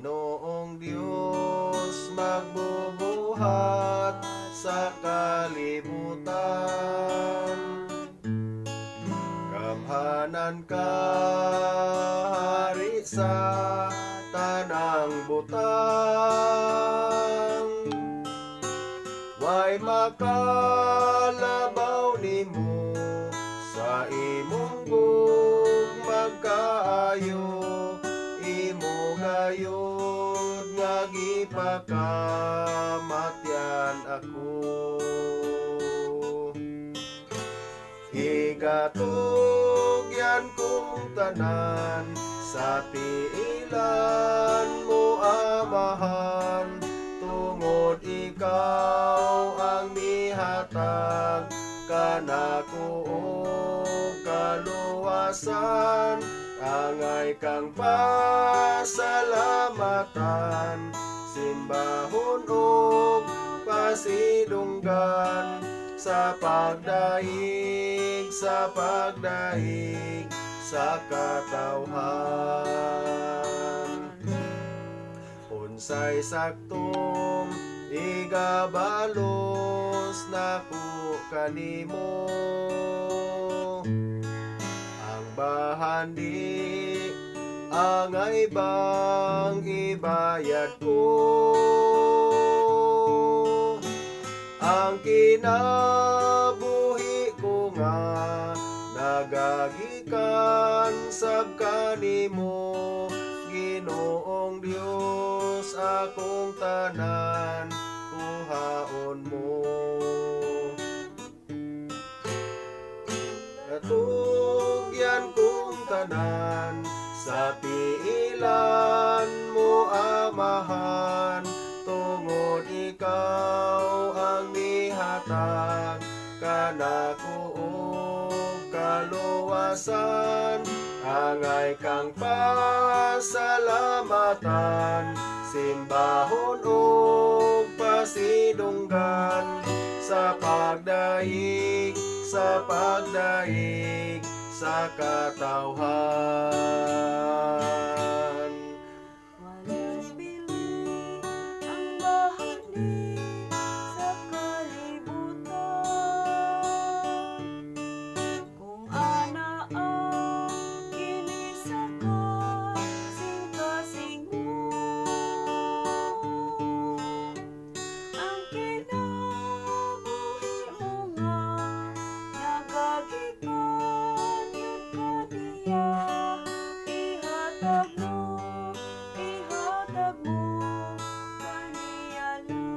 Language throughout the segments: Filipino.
Ginoong Diyos magbubuhat sa kalibutan. Gamhanan ka, Hari sa tanang butang. Way makalabaw nimo sa imong magkaayo, imo gayud nga gipakamatyan ako. Igatugyan kong tanan sa tiilan mo, Amahan, tungod ikaw ang mihatag kanako og kaluwasan. Angay kang pasalamatan, simbahon og pasidunggan sa pagdaig sa katawhan. Unsay saktong igabalos naku kanimo, ang bahandi angay bang ibayad ko, ang kinabuhi ko nga nagagikan sa kanimo. Ginoong Diyos akong tanan, kuhaon mo. Katugyan kong tanan sa tiilan mo, Amahan, tungod ikaw ang nihatag kanako og kaluwasan. Angay kang pasalamatan, simbahon og pasidunggan sa pagdaig sa katawhan. Walas bili ang bahandi sa kalibutan, kung ana ang ginisaka sing kasing mo, ang kinabuhi mo nga nagagikan yun kaniya. Ihatag mo kaniya lang.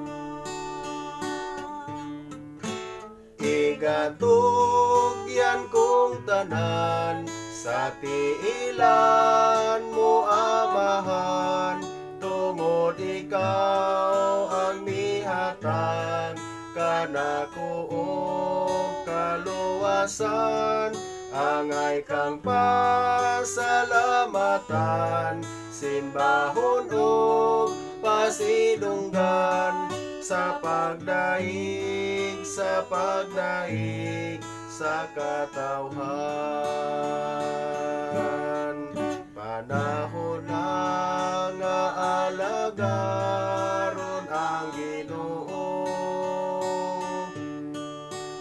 Igatugyan kong tanan sa tiilan mo, Amahan, tungod ikaw ang mihatag kanako og kaluwasan. Angay kang pasalamatan, simbahon og pasidunggan sa pagdaig sa katawhan. Panahon na nga alagaron ang Ginoo,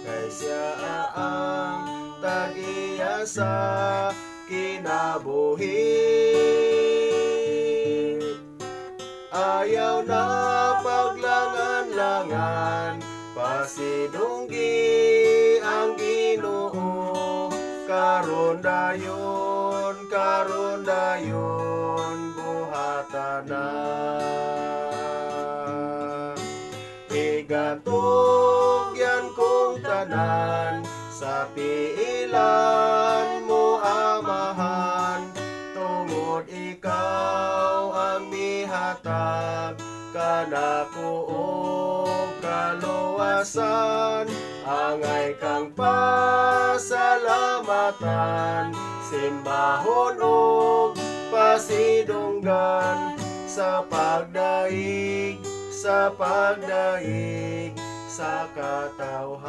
kay siya ang tagiya sa kinabuhi. Ayaw na paglangan-langan, pasidunggi ang Ginoo. Karon dayon buhatan na. Igatugyan kong tanan sa tiilan mo, Amahan, tungod ikaw ang mihatag kanako og kaluwasan. Angay kang pasalamatan, simbahon og pasidunggan sa pagdaig sa katawhan.